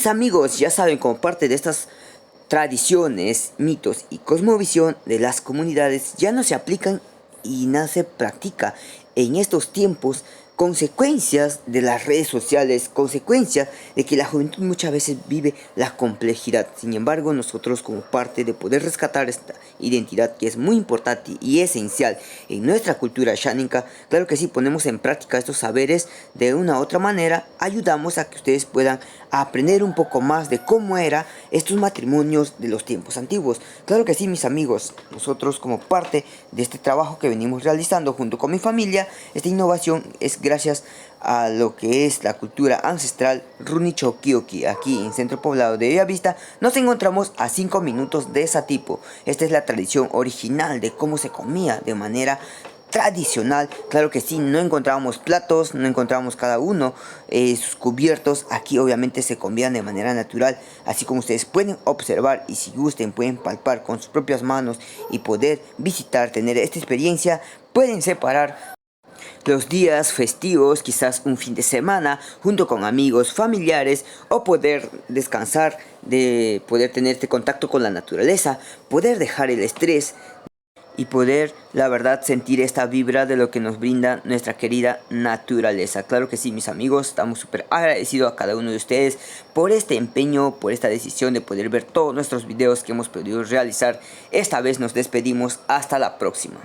Mis amigos ya saben, como parte de estas tradiciones, mitos y cosmovisión de las comunidades ya no se aplican y nada se practica en estos tiempos, consecuencias de las redes sociales, consecuencias de que la juventud muchas veces vive la complejidad. Sin embargo, nosotros, como parte de poder rescatar esta identidad que es muy importante y esencial en nuestra cultura xánica, claro que sí, ponemos en práctica estos saberes de una u otra manera, ayudamos a que ustedes puedan aprender un poco más de cómo eran estos matrimonios de los tiempos antiguos. Claro que sí, mis amigos, nosotros, como parte de este trabajo que venimos realizando junto con mi familia, esta innovación es gracias a lo que es la cultura ancestral Runichokioki. Aquí en Centro Poblado de Bellavista nos encontramos a 5 minutos de Satipo. Esta es la tradición original de cómo se comía de manera tradicional. Claro que sí, no encontrábamos platos, no encontrábamos cada uno sus cubiertos. Aquí obviamente se comían de manera natural, así como ustedes pueden observar, y si gusten pueden palpar con sus propias manos y poder visitar, tener esta experiencia. Pueden separar los días festivos, quizás un fin de semana, junto con amigos, familiares, o poder descansar, de poder tener este contacto con la naturaleza, poder dejar el estrés y poder, la verdad, sentir esta vibra de lo que nos brinda nuestra querida naturaleza. Claro que sí, mis amigos, estamos súper agradecidos a cada uno de ustedes por este empeño, por esta decisión de poder ver todos nuestros videos que hemos podido realizar. Esta vez nos despedimos, hasta la próxima.